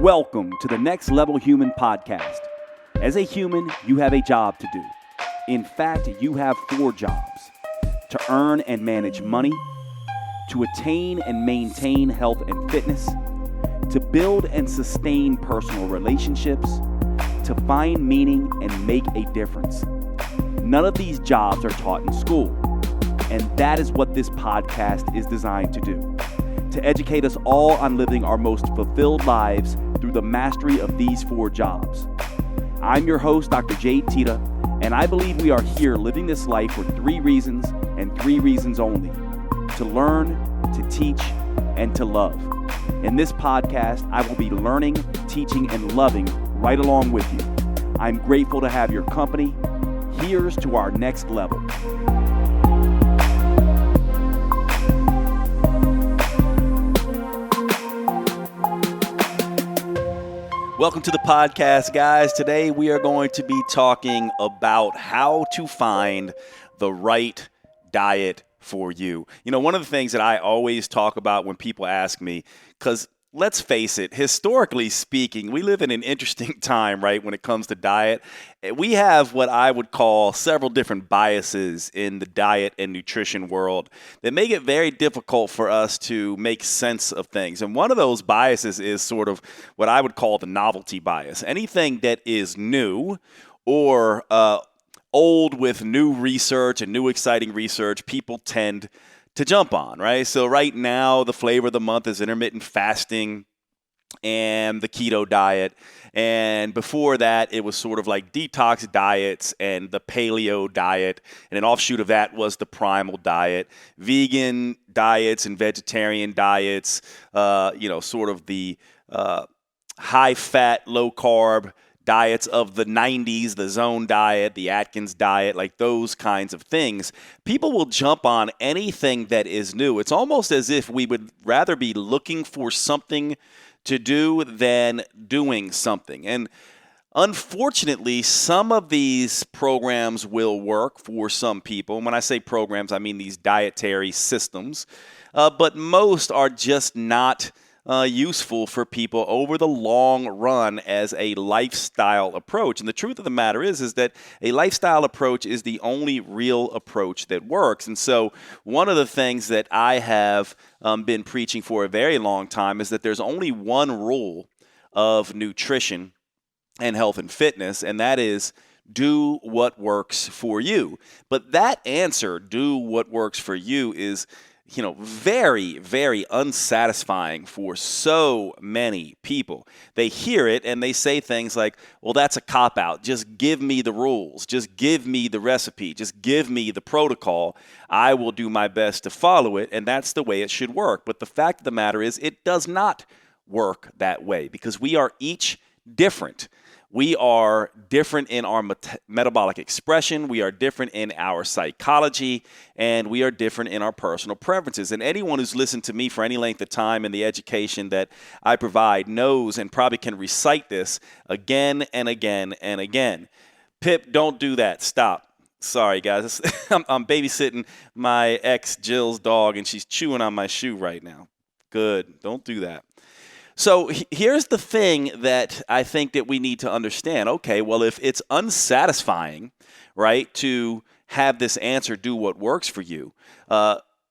Welcome to the Next Level Human podcast. As a human, you have a job to do. In fact, you have 4 jobs: to earn and manage money, to attain and maintain health and fitness, to build and sustain personal relationships, to find meaning and make a difference. None of these jobs are taught in school, and that is what this podcast is designed to do: to educate us all on living our most fulfilled lives through the mastery of these 4 jobs. I'm your host, Dr. Jade, and I believe we are here living this life for 3 reasons and 3 reasons only: to learn, to teach, and to love. In this podcast, I will be learning, teaching, and loving right along with you. I'm grateful to have your company. Here's to our next level. Welcome to the podcast, guys. Today we are going to be talking about how to find the right diet for you. You know, one of the things that I always talk about when people ask me, because let's face it, historically speaking, we live in an interesting time, right, when it comes to diet. We have what I would call several different biases in the diet and nutrition world that make it very difficult for us to make sense of things. And one of those biases is sort of what I would call the novelty bias. Anything that is new or old with new research and new exciting research, people tend to jump on, right? So right now, the flavor of the month is intermittent fasting and the keto diet. And before that, it was sort of like detox diets and the paleo diet. And an offshoot of that was the primal diet, vegan diets and vegetarian diets, sort of the high-fat, low-carb diets of the 90s, the Zone diet, the Atkins diet, like those kinds of things. People will jump on anything that is new. It's almost as if we would rather be looking for something to do than doing something. And unfortunately, some of these programs will work for some people. And when I say programs, I mean these dietary systems. But most are just not useful for people over the long run as a lifestyle approach. And the truth of the matter is that a lifestyle approach is the only real approach that works. And so one of the things that I have been preaching for a very long time is that there's only one rule of nutrition and health and fitness, and that is do what works for you. But that answer, do what works for you, is very, very unsatisfying for so many people. They hear it and they say things like, well, that's a cop-out. Just give me the rules. Just give me the recipe. Just give me the protocol. I will do my best to follow it, and that's the way it should work. But the fact of the matter is it does not work that way because we are each different. We are different in our metabolic expression, we are different in our psychology, and we are different in our personal preferences. And anyone who's listened to me for any length of time in the education that I provide knows and probably can recite this again and again and again. Pip, don't do that. Stop. Sorry, guys. I'm babysitting my ex Jill's dog, and she's chewing on my shoe right now. Good. Don't do that. So here's the thing that I think that we need to understand. Okay, well, if it's unsatisfying, right, to have this answer do what works for you,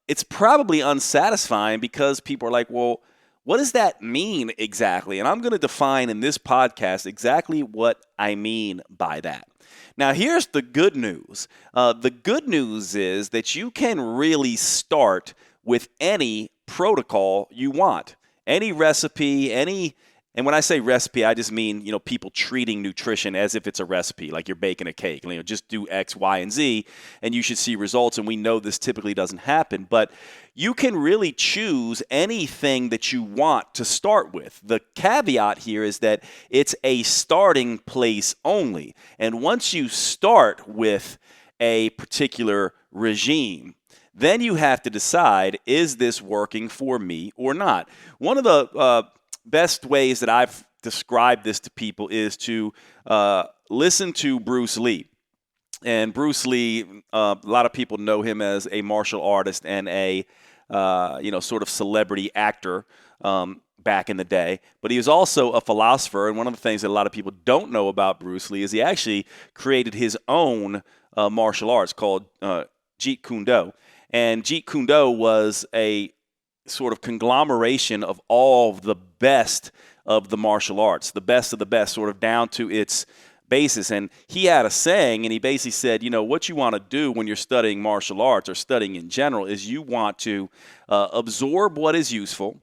it's probably unsatisfying because people are like, well, what does that mean exactly? And I'm going to define in this podcast exactly what I mean by that. Now, here's the good news. The good news is that you can really start with any protocol you want. Any recipe, and when I say recipe, I just mean, people treating nutrition as if it's a recipe, like you're baking a cake. Just do X, Y, and Z, and you should see results. And we know this typically doesn't happen, but you can really choose anything that you want to start with. The caveat here is that it's a starting place only. And once you start with a particular regime, then you have to decide, is this working for me or not? One of the best ways that I've described this to people is to listen to Bruce Lee. And Bruce Lee, a lot of people know him as a martial artist and a sort of celebrity actor. back in the day, but he was also a philosopher. And one of the things that a lot of people don't know about Bruce Lee is he actually created his own martial arts called Jeet Kune Do. And Jeet Kune Do was a sort of conglomeration of all of the best of the martial arts, the best of the best, sort of down to its basis. And he had a saying, and he basically said, what you want to do when you're studying martial arts or studying in general is you want to absorb what is useful,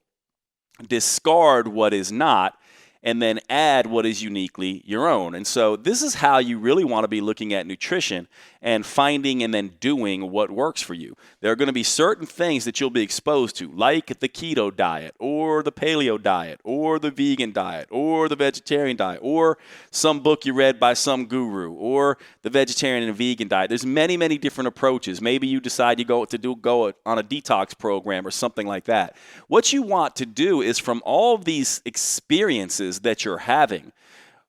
discard what is not, and then add what is uniquely your own. And so this is how you really want to be looking at nutrition and finding and then doing what works for you. There are going to be certain things that you'll be exposed to, like the keto diet or the paleo diet or the vegan diet or the vegetarian diet or some book you read by some guru or the vegetarian and vegan diet. There's many, many different approaches. Maybe you decide you go on a detox program or something like that. What you want to do is from all of these experiences that you're having,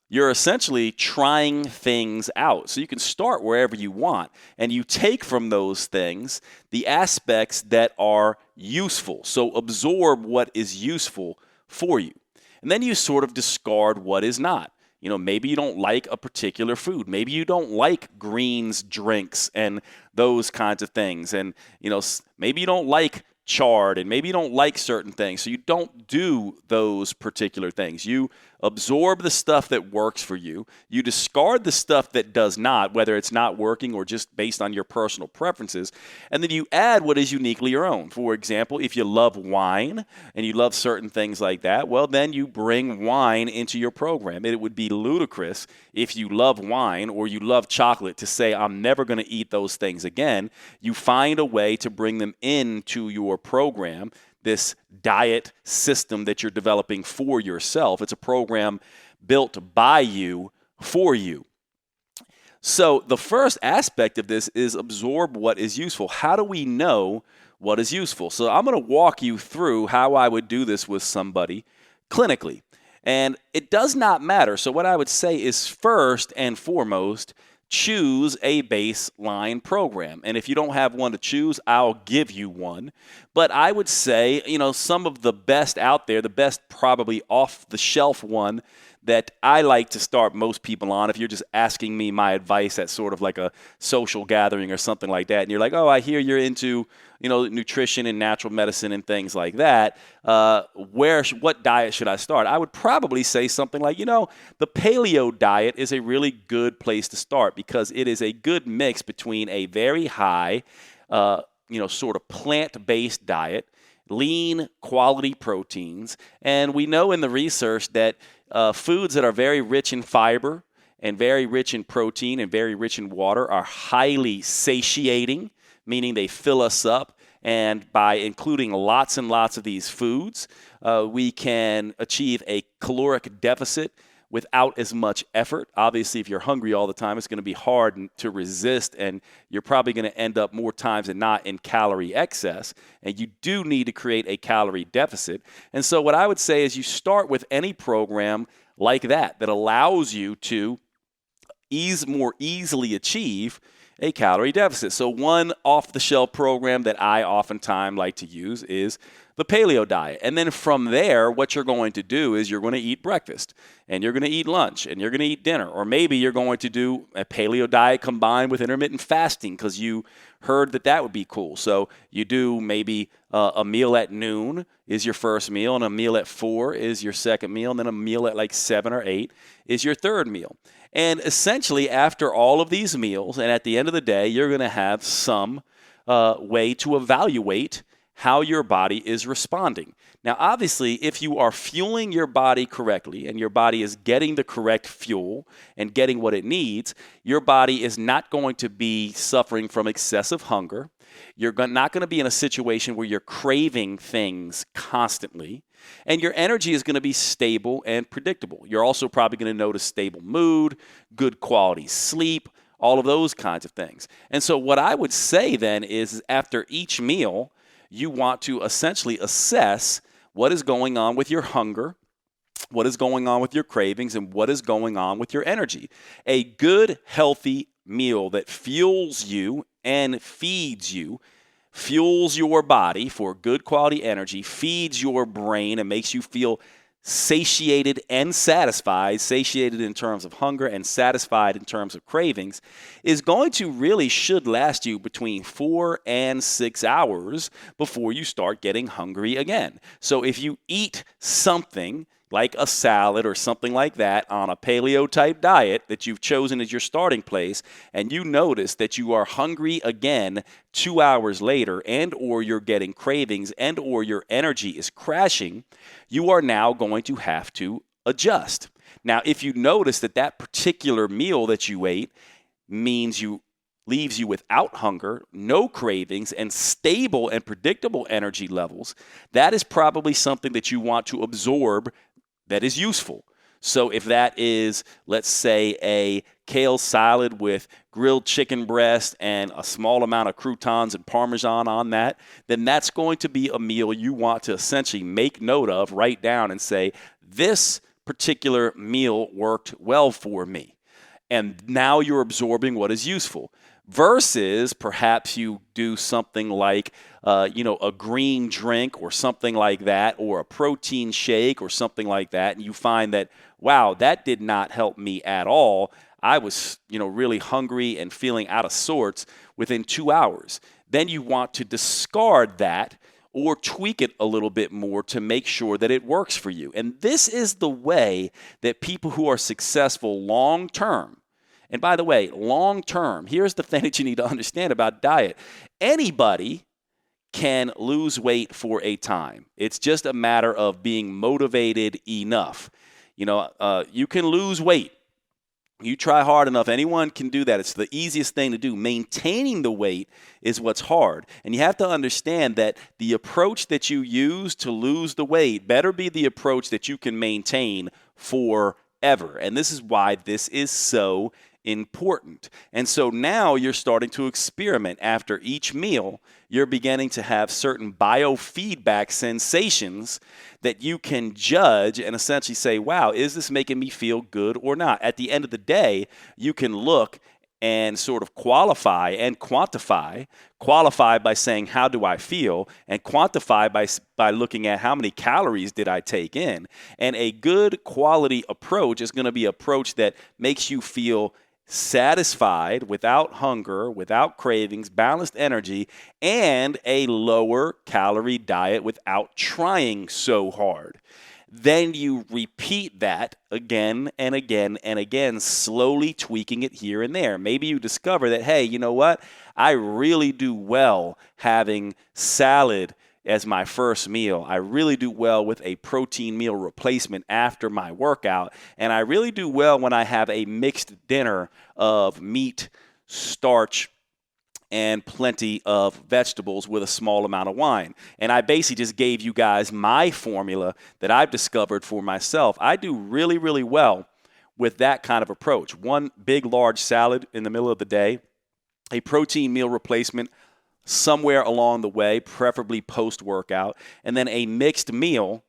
you're essentially trying things out. So you can start wherever you want, and you take from those things the aspects that are useful. So absorb what is useful for you. And then you sort of discard what is not. Maybe you don't like a particular food. Maybe you don't like greens, drinks, and those kinds of things. And, maybe you don't like chard, and maybe you don't like certain things, so you don't do those particular things. You absorb the stuff that works for you. You discard the stuff that does not, whether it's not working or just based on your personal preferences, and then you add what is uniquely your own. For example, if you love wine and you love certain things like that, well, then you bring wine into your program. It would be ludicrous if you love wine or you love chocolate to say, I'm never going to eat those things again. You find a way to bring them into your program, this diet system that you're developing for yourself. It's a program built by you for you. So the first aspect of this is absorb what is useful. How do we know what is useful? So I'm going to walk you through how I would do this with somebody clinically. And it does not matter. So what I would say is first and foremost, choose a baseline program. And if you don't have one to choose, I'll give you one. But I would say, some of the best out there, the best probably off-the-shelf one that I like to start most people on, if you're just asking me my advice at sort of like a social gathering or something like that, and you're like, oh, I hear you're into, nutrition and natural medicine and things like that, what diet should I start? I would probably say something like, the paleo diet is a really good place to start because it is a good mix between a very high, sort of plant-based diet, lean quality proteins, and we know in the research that foods that are very rich in fiber and very rich in protein and very rich in water are highly satiating, meaning they fill us up. And by including lots and lots of these foods, we can achieve a caloric deficit without as much effort. Obviously, if you're hungry all the time, it's going to be hard to resist, and you're probably going to end up more times than not in calorie excess, and you do need to create a calorie deficit. And so what I would say is you start with any program like that allows you to more easily achieve a calorie deficit. So one off-the-shelf program that I oftentimes like to use is the paleo diet. And then from there, what you're going to do is you're going to eat breakfast, and you're going to eat lunch, and you're going to eat dinner. Or maybe you're going to do a paleo diet combined with intermittent fasting because you heard that would be cool. So you do maybe a meal at noon is your first meal, and a meal at 4 is your second meal, and then a meal at like 7 or 8 is your third meal. And essentially, after all of these meals, and at the end of the day, you're going to have some way to evaluate how your body is responding. Now, obviously, if you are fueling your body correctly and your body is getting the correct fuel and getting what it needs, your body is not going to be suffering from excessive hunger. You're not going to be in a situation where you're craving things constantly. And your energy is going to be stable and predictable. You're also probably going to notice stable mood, good quality sleep, all of those kinds of things. And so what I would say then is after each meal, you want to essentially assess what is going on with your hunger, what is going on with your cravings, and what is going on with your energy. A good, healthy meal that fuels you and feeds you fuels your body for good quality energy, feeds your brain, and makes you feel satiated and satisfied, satiated in terms of hunger and satisfied in terms of cravings, is going to really should last you between 4 and 6 hours before you start getting hungry again. So if you eat something like a salad or something like that on a paleo type diet that you've chosen as your starting place, and you notice that you are hungry again 2 hours later, and or you're getting cravings, and or your energy is crashing, you are now going to have to adjust. Now, if you notice that that particular meal that you ate leaves you without hunger, no cravings, and stable and predictable energy levels, that is probably something that you want to absorb that is useful. So if that is, let's say, a kale salad with grilled chicken breast and a small amount of croutons and Parmesan on that, then that's going to be a meal you want to essentially make note of, write down, and say, this particular meal worked well for me. And now you're absorbing what is useful. Versus perhaps you do something like, a green drink or something like that, or a protein shake or something like that, and you find that, wow, that did not help me at all. I was, really hungry and feeling out of sorts within 2 hours. Then you want to discard that or tweak it a little bit more to make sure that it works for you. And this is the way that people who are successful long term. And by the way, long term, here's the thing that you need to understand about diet. Anybody can lose weight for a time. It's just a matter of being motivated enough. You can lose weight. You try hard enough, anyone can do that. It's the easiest thing to do. Maintaining the weight is what's hard. And you have to understand that the approach that you use to lose the weight better be the approach that you can maintain forever. And this is why this is so important. And so now you're starting to experiment. After each meal, you're beginning to have certain biofeedback sensations that you can judge and essentially say, wow, is this making me feel good or not? At the end of the day, you can look and sort of qualify and quantify. Qualify by saying, how do I feel? And quantify by looking at how many calories did I take in. And a good quality approach is going to be an approach that makes you feel satisfied, without hunger, without cravings, balanced energy, and a lower calorie diet without trying so hard. Then you repeat that again and again and again, slowly tweaking it here and there. Maybe you discover that, hey, you know what? I really do well having salad as my first meal. I really do well with a protein meal replacement after my workout. And I really do well when I have a mixed dinner of meat, starch, and plenty of vegetables with a small amount of wine. And I basically just gave you guys my formula that I've discovered for myself. I do really, really well with that kind of approach. One big, large salad in the middle of the day, a protein meal replacement somewhere along the way, preferably post-workout, and then a mixed meal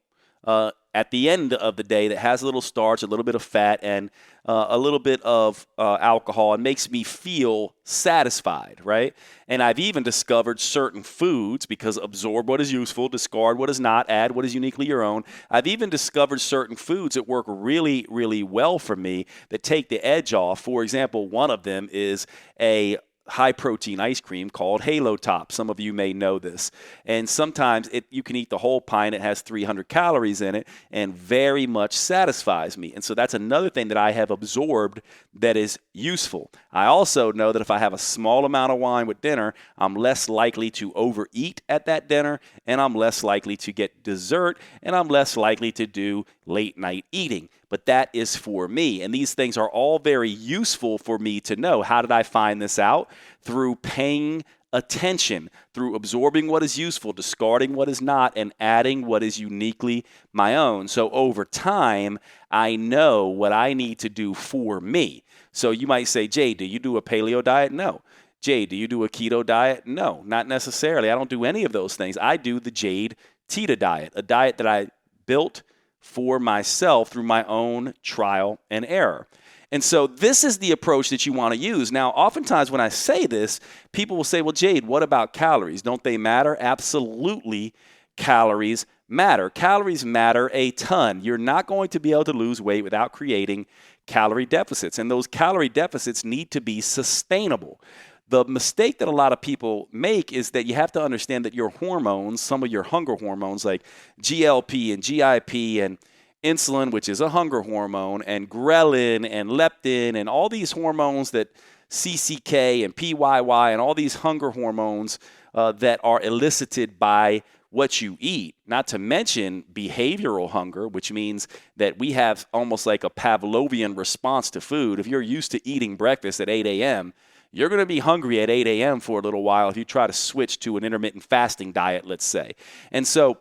at the end of the day that has a little starch, a little bit of fat, and a little bit of alcohol, and makes me feel satisfied, right? And I've even discovered certain foods, because absorb what is useful, discard what is not, add what is uniquely your own. I've even discovered certain foods that work really, really well for me that take the edge off. For example, one of them is a high-protein ice cream called Halo Top. Some of you may know this. And sometimes you can eat the whole pint. It has 300 calories in it and very much satisfies me. And so that's another thing that I have absorbed that is useful. I also know that if I have a small amount of wine with dinner, I'm less likely to overeat at that dinner, and I'm less likely to get dessert, and I'm less likely to do late-night eating. But that is for me. And these things are all very useful for me to know. How did I find this out? Through paying attention, through absorbing what is useful, discarding what is not, and adding what is uniquely my own. So over time, I know what I need to do for me. So you might say, Jade, do you do a paleo diet? No. Jade, do you do a keto diet? No, not necessarily. I don't do any of those things. I do the Jade Tita diet, a diet that I built for myself through my own trial and error. And so this is the approach that you want to use. Now, oftentimes when I say this, people will say, well, Jade, what about calories? Don't they matter? Absolutely, calories matter. Calories matter a ton. You're not going to be able to lose weight without creating calorie deficits. And those calorie deficits need to be sustainable. The mistake that a lot of people make is that you have to understand that your hormones, some of your hunger hormones like GLP and GIP and insulin, which is a hunger hormone, and ghrelin and leptin and all these hormones that CCK and PYY and all these hunger hormones that are elicited by what you eat, not to mention behavioral hunger, which means that we have almost like a Pavlovian response to food. If you're used to eating breakfast at 8 a.m., you're going to be hungry at 8 a.m. for a little while if you try to switch to an intermittent fasting diet, let's say. And so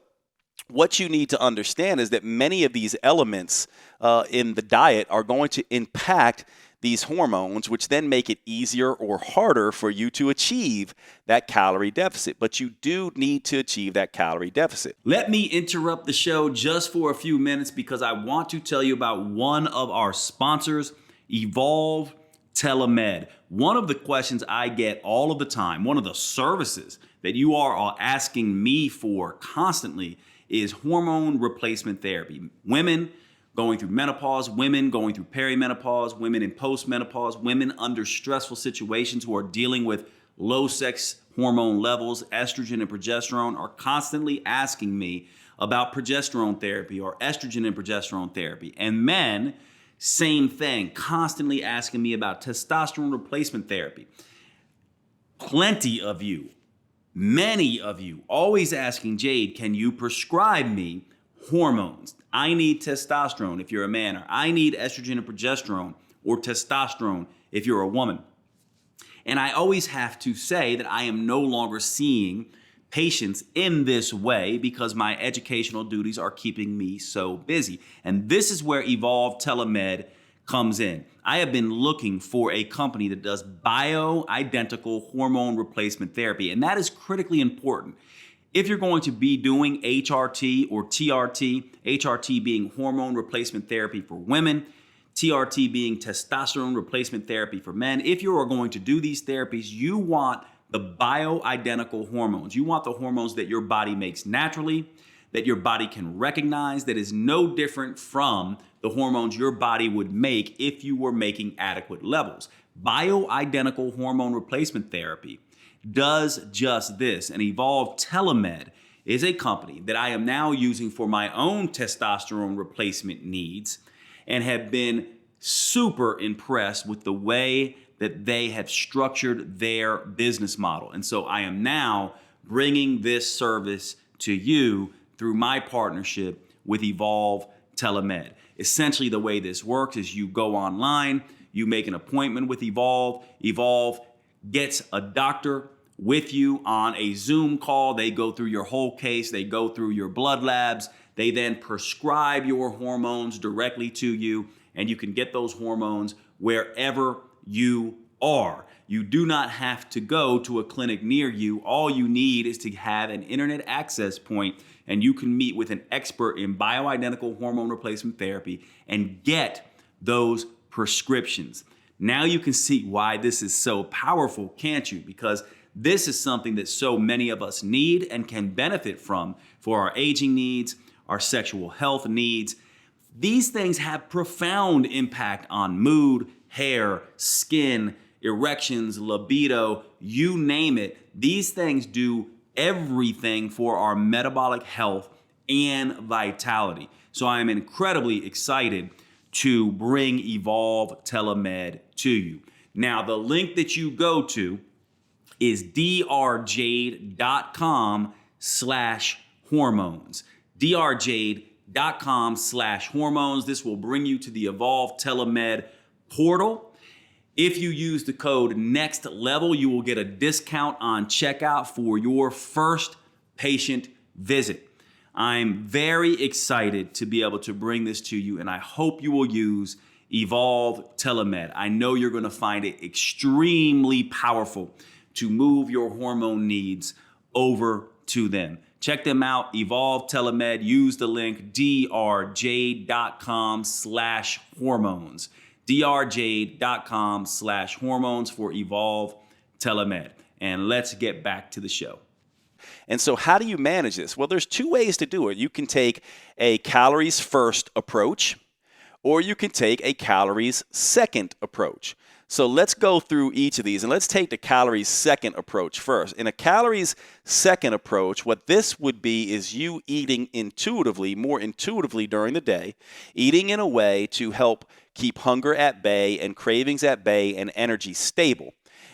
what you need to understand is that many of these elements in the diet are going to impact these hormones, which then make it easier or harder for you to achieve that calorie deficit. But you do need to achieve that calorie deficit. Let me interrupt the show just for a few minutes because I want to tell you about one of our sponsors, Evolve Telemed. One of the questions I get all of the time, one of the services that you are asking me for constantly is hormone replacement therapy. Women going through menopause, women going through perimenopause, women in postmenopause, women under stressful situations who are dealing with low sex hormone levels, estrogen and progesterone, are constantly asking me about progesterone therapy or estrogen and progesterone therapy. And men, same thing, constantly asking me about testosterone replacement therapy. Plenty of you, many of you, always asking, Jade, can you prescribe me hormones? I need testosterone if you're a man, or I need estrogen and progesterone or testosterone if you're a woman. And I always have to say that I am no longer seeing patients in this way because my educational duties are keeping me so busy. And this is where Evolve Telemed comes in. I have been looking for a company that does bioidentical hormone replacement therapy, and that is critically important. If you're going to be doing HRT or TRT, HRT being hormone replacement therapy for women, TRT being testosterone replacement therapy for men, if you are going to do these therapies, you want the bioidentical hormones. You want the hormones that your body makes naturally, that your body can recognize, that is no different from the hormones your body would make if you were making adequate levels. Bioidentical hormone replacement therapy does just this. And Evolve Telemed is a company that I am now using for my own testosterone replacement needs and have been super impressed with the way that they have structured their business model. And so I am now bringing this service to you through my partnership with Evolve Telemed. Essentially, the way this works is you go online, you make an appointment with Evolve. Evolve gets a doctor with you on a Zoom call. They go through your whole case. They go through your blood labs. They then prescribe your hormones directly to you, and you can get those hormones wherever you are. You do not have to go to a clinic near you. All you need is to have an internet access point, and you can meet with an expert in bioidentical hormone replacement therapy and get those prescriptions. Now you can see why this is so powerful, can't you? Because this is something that so many of us need and can benefit from for our aging needs, our sexual health needs. These things have profound impact on mood, hair, skin, erections, libido, you name it. These things do everything for our metabolic health and vitality. So I am incredibly excited to bring Evolve Telemed to you. Now, the link that you go to is drjade.com/hormones. drjade.com/hormones. This will bring you to the Evolve Telemed portal. If you use the code NEXTLEVEL, you will get a discount on checkout for your first patient visit. I'm very excited to be able to bring this to you, and I hope you will use Evolve Telemed. I know you're going to find it extremely powerful to move your hormone needs over to them. Check them out, Evolve Telemed. Use the link drjade.com/hormones. drjade.com/hormones for Evolve Telemed. And let's get back to the show. And so how do you manage this? Well, there's two ways to do it. You can take a calories first approach, or you can take a calories second approach. So let's go through each of these, and let's take the calories second approach first. In a calories second approach, what this would be is you eating intuitively, more intuitively during the day, eating in a way to help keep hunger at bay and cravings at bay and energy stable.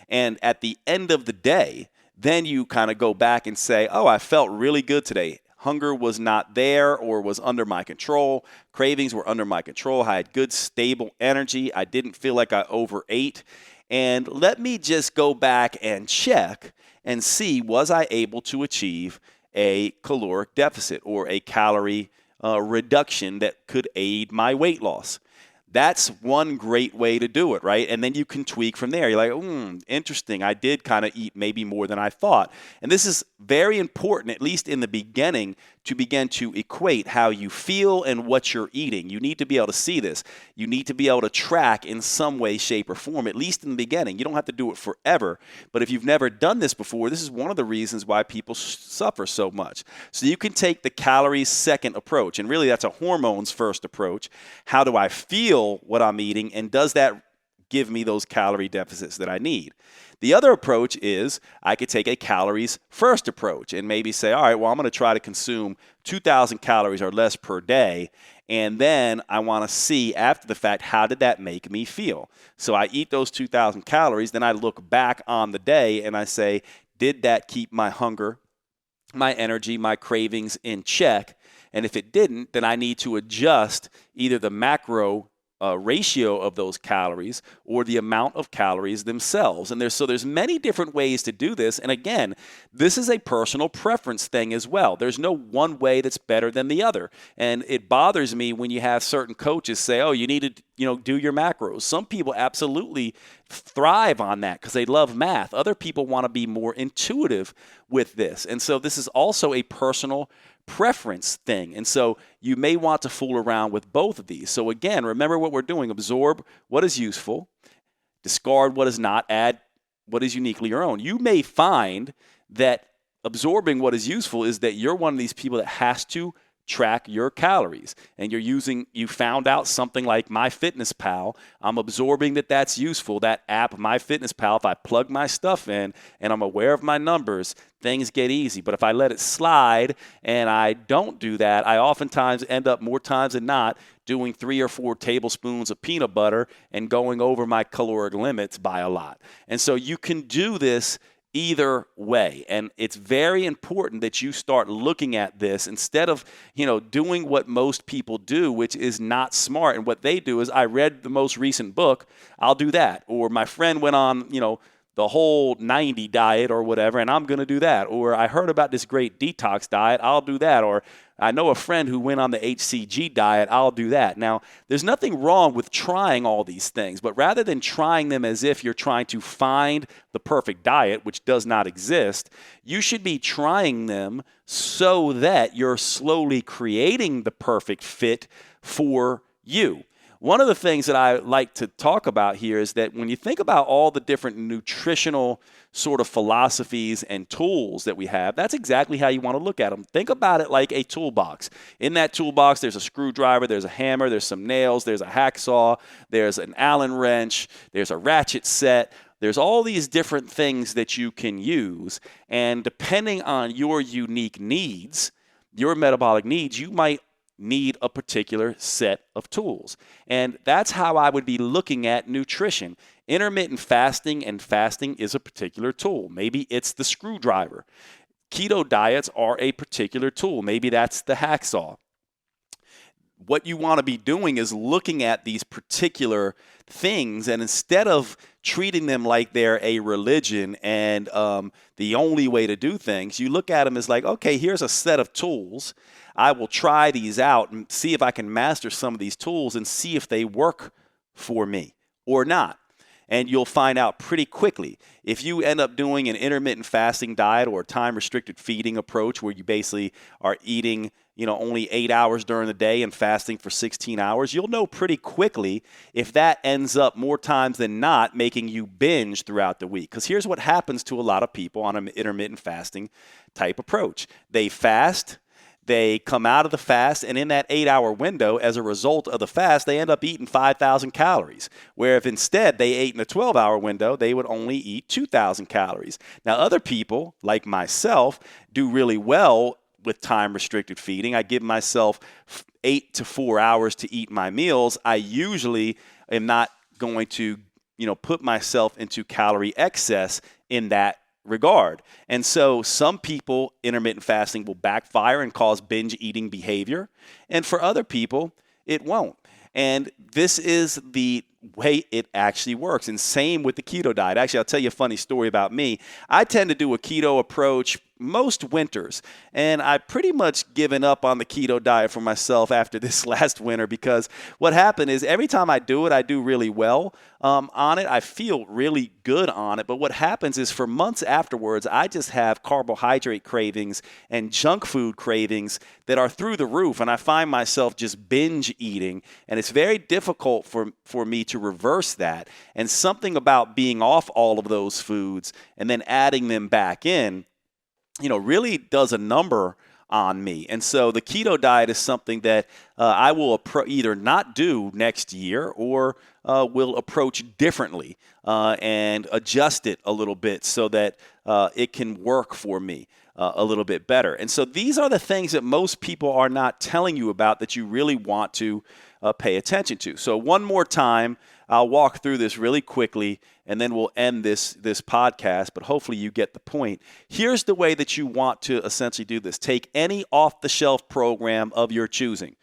And at the end of the day, then you kind of go back and say, oh, I felt really good today. Hunger was not there or was under my control. Cravings were under my control. I had good, stable energy. I didn't feel like I overate. And let me just go back and check and see, was I able to achieve a caloric deficit or a calorie reduction that could aid my weight loss? That's one great way to do it, right? And then you can tweak from there. You're like, interesting. I did kind of eat maybe more than I thought. And this is very important, at least in the beginning, to begin to equate how you feel and what you're eating. You need to be able to see this. You need to be able to track in some way, shape, or form, at least in the beginning. You don't have to do it forever. But if you've never done this before, this is one of the reasons why people suffer so much. So you can take the calories second approach. And really, that's a hormones first approach. How do I feel what I'm eating, and does that give me those calorie deficits that I need? The other approach is I could take a calories first approach and maybe say, all right, well, I'm going to try to consume 2,000 calories or less per day, and then I want to see after the fact, how did that make me feel? So I eat those 2,000 calories, then I look back on the day and I say, did that keep my hunger, my energy, my cravings in check? And if it didn't, then I need to adjust either the macro ratio of those calories or the amount of calories themselves. And there's many different ways to do this. And again, this is a personal preference thing as well. There's no one way that's better than the other. And it bothers me when you have certain coaches say, oh, you need to do your macros. Some people absolutely thrive on that because they love math. Other people want to be more intuitive with this. And so this is also a personal preference thing. And so you may want to fool around with both of these. So again, remember what we're doing. Absorb what is useful, discard what is not, add what is uniquely your own. You may find that absorbing what is useful is that you're one of these people that has to track your calories, and you found out something like MyFitnessPal. I'm absorbing that's useful. That app, MyFitnessPal, if I plug my stuff in and I'm aware of my numbers, things get easy. But if I let it slide and I don't do that, I oftentimes end up more times than not doing 3 or 4 tablespoons of peanut butter and going over my caloric limits by a lot. And so you can do this either way. And it's very important that you start looking at this instead of, doing what most people do, which is not smart. And what they do is, I read the most recent book, I'll do that. Or my friend went on, the whole 90 diet or whatever, and I'm going to do that. Or I heard about this great detox diet, I'll do that. Or I know a friend who went on the HCG diet, I'll do that. Now, there's nothing wrong with trying all these things, but rather than trying them as if you're trying to find the perfect diet, which does not exist, you should be trying them so that you're slowly creating the perfect fit for you. One of the things that I like to talk about here is that when you think about all the different nutritional sort of philosophies and tools that we have, that's exactly how you want to look at them. Think about it like a toolbox. In that toolbox, there's a screwdriver, there's a hammer, there's some nails, there's a hacksaw, there's an Allen wrench, there's a ratchet set. There's all these different things that you can use, and depending on your unique needs, your metabolic needs, you might need a particular set of tools. And that's how I would be looking at nutrition. Intermittent fasting, and fasting is a particular tool. Maybe it's the screwdriver. Keto diets are a particular tool. Maybe that's the hacksaw. What you want to be doing is looking at these particular things, and instead of treating them like they're a religion and the only way to do things, you look at them as like, okay, here's a set of tools. I will try these out and see if I can master some of these tools and see if they work for me or not. And you'll find out pretty quickly. If you end up doing an intermittent fasting diet or a time-restricted feeding approach where you basically are eating only 8 hours during the day and fasting for 16 hours, you'll know pretty quickly if that ends up more times than not making you binge throughout the week. Because here's what happens to a lot of people on an intermittent fasting type approach. They fast, they come out of the fast, and in that 8-hour window, as a result of the fast, they end up eating 5,000 calories. Where if instead they ate in a 12-hour window, they would only eat 2,000 calories. Now, other people, like myself, do really well with time-restricted feeding. I give myself 8 to 4 hours to eat my meals. I usually am not going to, put myself into calorie excess in that regard. And so some people, intermittent fasting will backfire and cause binge eating behavior. And for other people, it won't. And this is the way it actually works. And same with the keto diet. Actually, I'll tell you a funny story about me. I tend to do a keto approach most winters, and I've pretty much given up on the keto diet for myself after this last winter, because what happened is every time I do it, I do really well on it. I feel really good on it, but what happens is for months afterwards, I just have carbohydrate cravings and junk food cravings that are through the roof, and I find myself just binge eating, and it's very difficult for me to reverse that. And something about being off all of those foods and then adding them back in, really does a number on me. And so the keto diet is something that I will either not do next year or will approach differently and adjust it a little bit so that it can work for me a little bit better. And so these are the things that most people are not telling you about that you really want to pay attention to. So one more time, I'll walk through this really quickly, and then we'll end this podcast, but hopefully you get the point. Here's the way that you want to essentially do this. Take any off-the-shelf program of your choosing.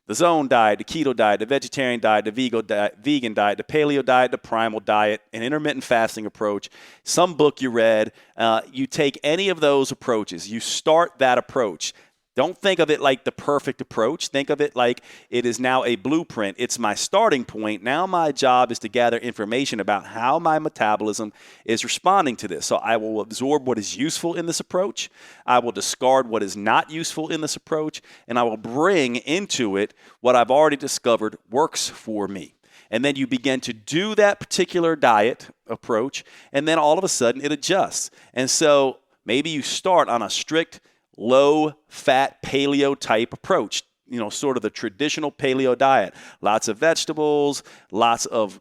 The zone diet, the keto diet, the vegetarian diet, the vegan diet, the paleo diet, the primal diet, an intermittent fasting approach, some book you read. You take any of those approaches. You start that approach. Don't think of it like the perfect approach. Think of it like it is now a blueprint. It's my starting point. Now my job is to gather information about how my metabolism is responding to this. So I will absorb what is useful in this approach. I will discard what is not useful in this approach. And I will bring into it what I've already discovered works for me. And then you begin to do that particular diet approach, and then all of a sudden it adjusts. And so maybe you start on a strict low-fat paleo-type approach, sort of the traditional paleo diet. Lots of vegetables, lots of,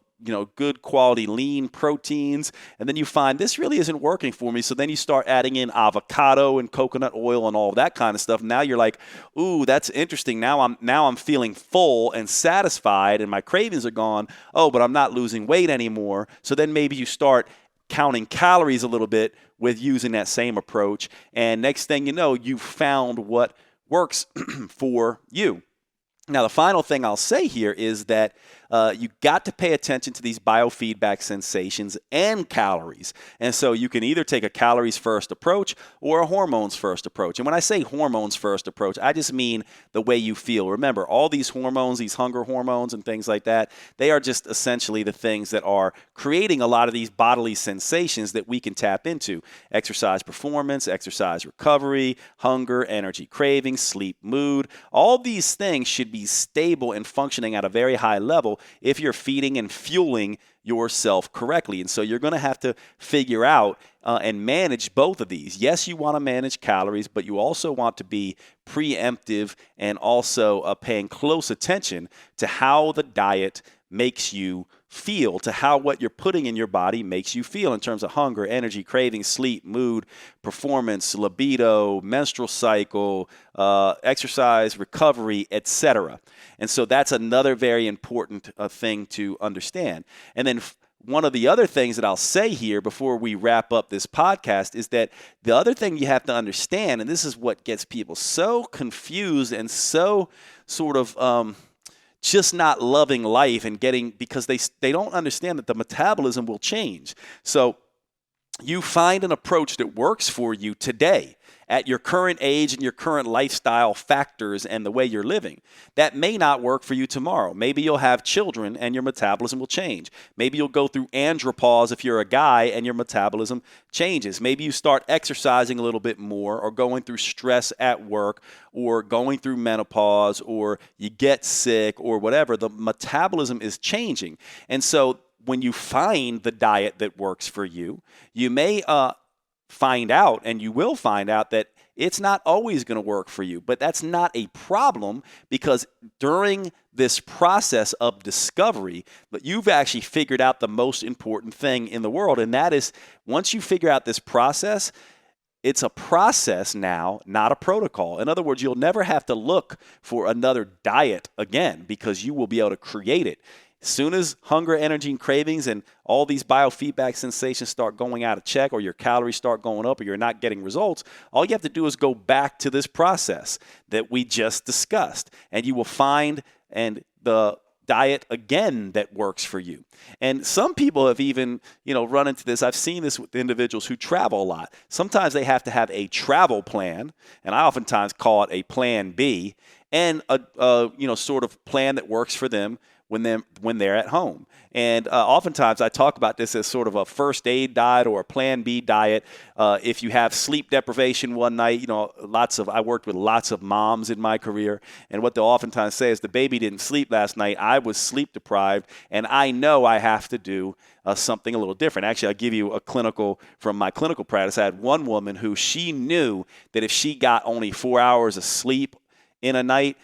good quality lean proteins. And then you find this really isn't working for me. So then you start adding in avocado and coconut oil and all of that kind of stuff. Now you're like, ooh, that's interesting. Now I'm feeling full and satisfied and my cravings are gone. Oh, but I'm not losing weight anymore. So then maybe you start counting calories a little bit with using that same approach. And next thing you know, you've found what works for you. Now, the final thing I'll say here is that you got to pay attention to these biofeedback sensations and calories. And so you can either take a calories first approach or a hormones first approach. And when I say hormones first approach, I just mean the way you feel. Remember, all these hormones, these hunger hormones and things like that, they are just essentially the things that are creating a lot of these bodily sensations that we can tap into. Exercise performance, exercise recovery, hunger, energy cravings, sleep, mood. All these things should be stable and functioning at a very high level if you're feeding and fueling yourself correctly. And so you're going to have to figure out and manage both of these. Yes, you want to manage calories, but you also want to be preemptive and also paying close attention to how the diet makes you feel, to how what you're putting in your body makes you feel in terms of hunger, energy, craving, sleep, mood, performance, libido, menstrual cycle, exercise, recovery, etc. And so that's another very important thing to understand. And then one of the other things that I'll say here before we wrap up this podcast is that the other thing you have to understand, and this is what gets people so confused and so sort of just not loving life and because they don't understand that the metabolism will change. So you find an approach that works for you today at your current age and your current lifestyle factors and the way you're living. That may not work for you tomorrow. Maybe you'll have children and your metabolism will change. Maybe you'll go through andropause if you're a guy and your metabolism changes. Maybe you start exercising a little bit more, or going through stress at work, or going through menopause, or you get sick, or whatever. The metabolism is changing. And so when you find the diet that works for you, you may find out, and you will find out, that it's not always going to work for you. But that's not a problem, because during this process of discovery, but you've actually figured out the most important thing in the world. And that is, once you figure out this process, it's a process now, not a protocol. In other words, you'll never have to look for another diet again, because you will be able to create it. As soon as hunger, energy, and cravings and all these biofeedback sensations start going out of check, or your calories start going up, or you're not getting results, all you have to do is go back to this process that we just discussed, and you will find the diet again that works for you. And some people have even, run into this. I've seen this with individuals who travel a lot. Sometimes they have to have a travel plan, and I oftentimes call it a plan B, and a sort of plan that works for them when they're at home. And oftentimes I talk about this as sort of a first aid diet or a plan B diet. If you have sleep deprivation one night, I worked with lots of moms in my career, and what they'll oftentimes say is, the baby didn't sleep last night, I was sleep deprived, and I know I have to do something a little different. Actually, I'll give you from my clinical practice. I had one woman who, she knew that if she got only 4 hours of sleep in a night,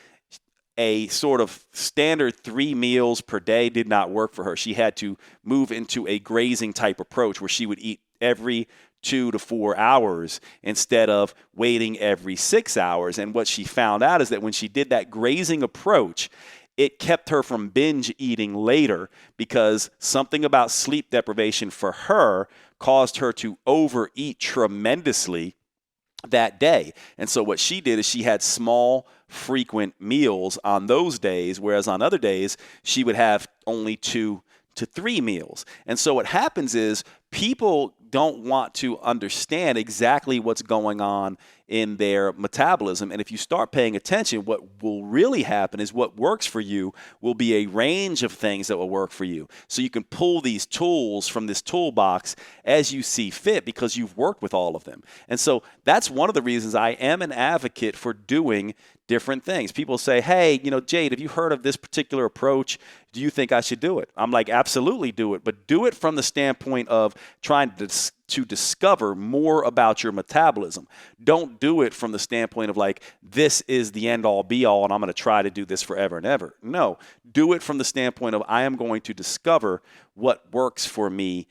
a sort of standard 3 meals per day did not work for her. She had to move into a grazing type approach, where she would eat every 2 to 4 hours instead of waiting every 6 hours. And what she found out is that when she did that grazing approach, it kept her from binge eating later, because something about sleep deprivation for her caused her to overeat tremendously that day. And so what she did is she had small, frequent meals on those days, whereas on other days she would have only 2 to 3 meals. And so what happens is, people don't want to understand exactly what's going on in their metabolism. And if you start paying attention, what will really happen is, what works for you will be a range of things that will work for you. So you can pull these tools from this toolbox as you see fit, because you've worked with all of them. And so that's one of the reasons I am an advocate for doing different things. People say, hey, Jade, have you heard of this particular approach? Do you think I should do it? I'm like, absolutely do it, but do it from the standpoint of trying to discover more about your metabolism. Don't do it from the standpoint of like, this is the end all be all and I'm going to try to do this forever and ever. No, do it from the standpoint of, I am going to discover what works for me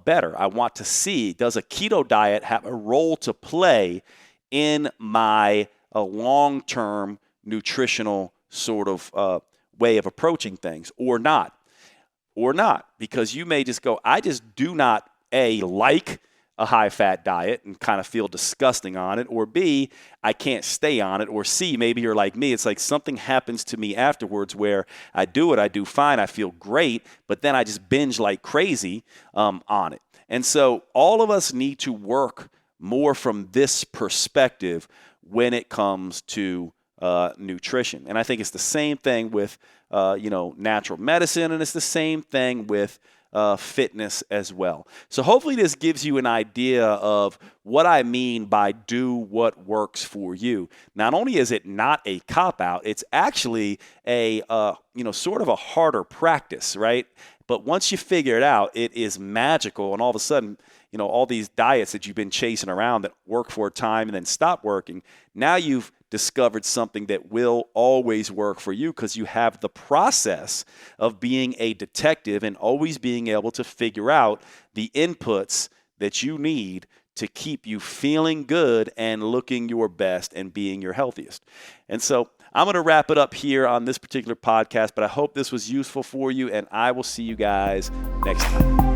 better. I want to see, does a keto diet have a role to play in my long-term nutritional sort of way of approaching things, or not? Because you may just go, I just do not, like a high-fat diet and kind of feel disgusting on it, or B, I can't stay on it, or C, maybe you're like me, it's like something happens to me afterwards where I do fine, I feel great, but then I just binge like crazy on it. And so all of us need to work more from this perspective when it comes to nutrition. And I think it's the same thing with natural medicine, and it's the same thing with fitness as well. So hopefully this gives you an idea of what I mean by do what works for you. Not only is it not a cop-out, it's actually a sort of a harder practice, right? But once you figure it out, it is magical, and all of a sudden, all these diets that you've been chasing around that work for a time and then stop working, now you've discovered something that will always work for you, because you have the process of being a detective and always being able to figure out the inputs that you need to keep you feeling good and looking your best and being your healthiest. And so I'm going to wrap it up here on this particular podcast, but I hope this was useful for you, and I will see you guys next time.